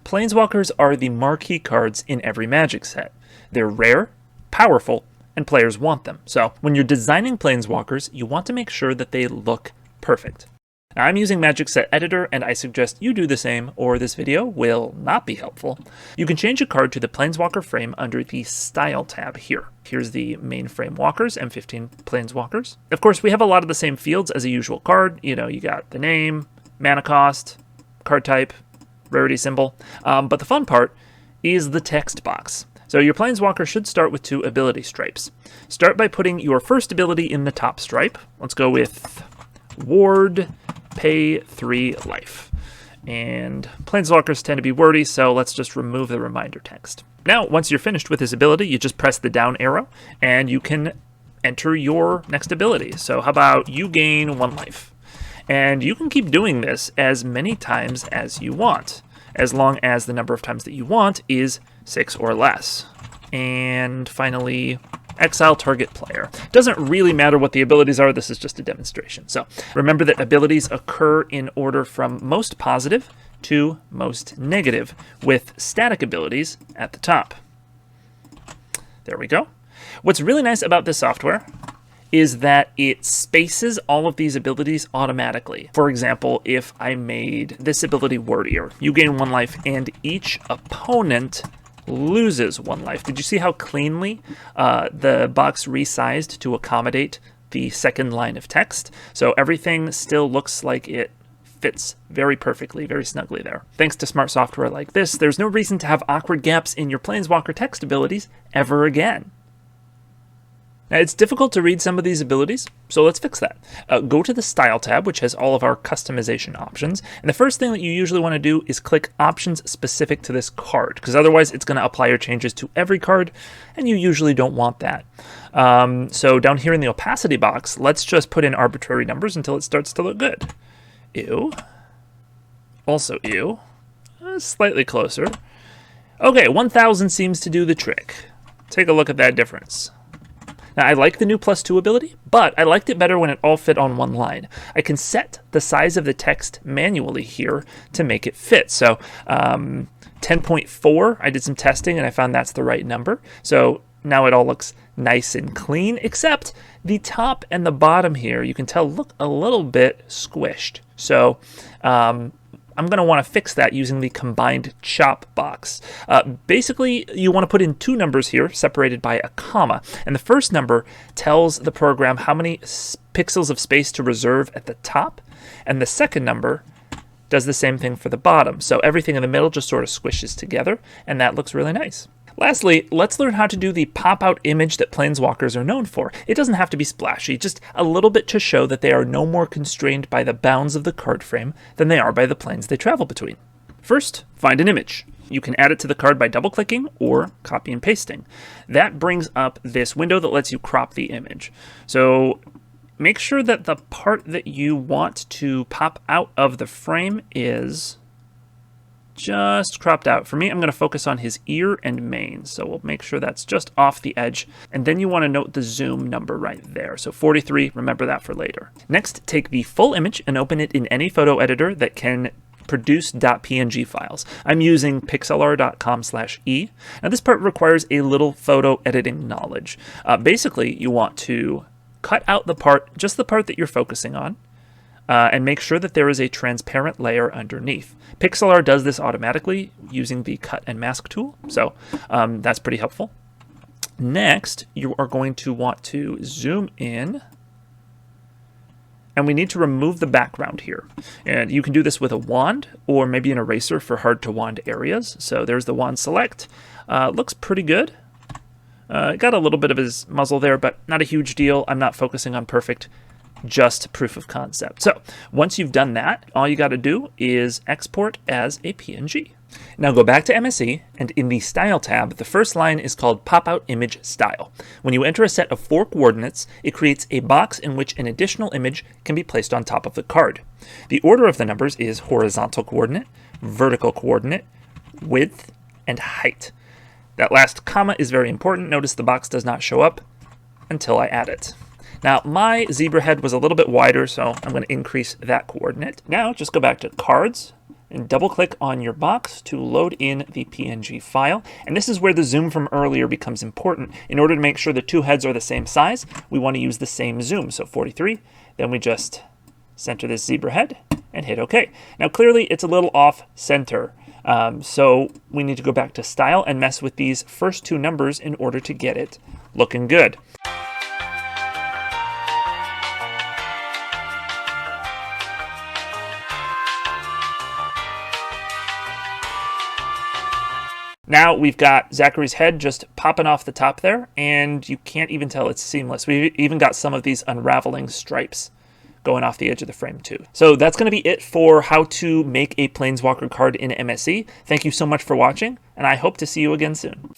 Planeswalkers are the marquee cards in every Magic set. They're rare, powerful, and players want them. So when you're designing Planeswalkers, you want to make sure that they look perfect. Now, I'm using Magic Set Editor, and I suggest you do the same, or this video will not be helpful. You can change a card to the Planeswalker frame under the Style tab here. Here's the main frame walkers, M15 Planeswalkers. Of course, we have a lot of the same fields as a usual card. You know, you got the name, mana cost, card type, rarity symbol. But the fun part is the text box. So your Planeswalker should start with 2 ability stripes. Start by putting your first ability in the top stripe. Let's go with Ward, pay 3 life. And Planeswalkers tend to be wordy, so let's just remove the reminder text. Now, once you're finished with this ability, you just press the down arrow, and you can enter your next ability. So how about you gain 1 life? And you can keep doing this as many times as you want, as long as the number of times that you want is 6 or less. And finally, exile target player. Doesn't really matter what the abilities are, this is just a demonstration. So remember that abilities occur in order from most positive to most negative, with static abilities at the top. There we go. What's really nice about this software is that it spaces all of these abilities automatically. For example, if I made this ability wordier, you gain 1 life and each opponent loses 1 life. Did you see how cleanly the box resized to accommodate the second line of text? So everything still looks like it fits very perfectly, very snugly there. Thanks to smart software like this, there's no reason to have awkward gaps in your Planeswalker text abilities ever again. Now, it's difficult to read some of these abilities, so let's fix that. Go to the Style tab, which has all of our customization options, and the first thing that you usually want to do is click options specific to this card, because otherwise it's going to apply your changes to every card, and you usually don't want that. So down here in the opacity box, let's just put in arbitrary numbers until it starts to look good. Ew. Also ew. Slightly closer. Okay, 1000 seems to do the trick. Take a look at that difference. Now, I like the new +2 ability, but I liked it better when it all fit on one line. I can set the size of the text manually here to make it fit. So 10.4, I did some testing and I found that's the right number. So now it all looks nice and clean, except the top and the bottom here, you can tell look a little bit squished. So I'm going to want to fix that using the combined chop box. Basically, you want to put in 2 numbers here separated by a comma. And the first number tells the program how many pixels of space to reserve at the top. And the second number does the same thing for the bottom. So everything in the middle just sort of squishes together, and that looks really nice. Lastly, let's learn how to do the pop-out image that Planeswalkers are known for. It doesn't have to be splashy, just a little bit to show that they are no more constrained by the bounds of the card frame than they are by the planes they travel between. First, find an image. You can add it to the card by double-clicking or copy and pasting. That brings up this window that lets you crop the image. So make sure that the part that you want to pop out of the frame is just cropped out. For me, I'm going to focus on his ear and mane, so we'll make sure that's just off the edge, and then you want to note the zoom number right there. So 43, remember that for later. Next, take the full image and open it in any photo editor that can produce .png files. I'm using pixlr.com/e. Now this part requires a little photo editing knowledge. Basically, you want to cut out the part, just the part that you're focusing on, and make sure that there is a transparent layer underneath. Pixlr does this automatically using the cut and mask tool, so that's pretty helpful. Next, you are going to want to zoom in, and we need to remove the background here. And you can do this with a wand or maybe an eraser for hard to wand areas. So there's the wand select. Looks pretty good. Got a little bit of his muzzle there, but not a huge deal. I'm not focusing on perfect, just proof of concept. So once you've done that, all you got to do is export as a PNG. Now go back to MSE, and in the Style tab, the first line is called Popout Image Style. When you enter a set of 4 coordinates, it creates a box in which an additional image can be placed on top of the card. The order of the numbers is horizontal coordinate, vertical coordinate, width, and height. That last comma is very important. Notice the box does not show up until I add it. Now, my zebra head was a little bit wider, so I'm going to increase that coordinate. Now, just go back to Cards, and double click on your box to load in the PNG file. And this is where the zoom from earlier becomes important. In order to make sure the two heads are the same size, we want to use the same zoom. So 43, then we just center this zebra head and hit OK. Now clearly it's a little off center. So we need to go back to style and mess with these first two numbers in order to get it looking good. Now we've got Zachary's head just popping off the top there, and you can't even tell it's seamless. We've even got some of these unraveling stripes going off the edge of the frame too. So that's going to be it for how to make a Planeswalker card in MSE. Thank you so much for watching, and I hope to see you again soon.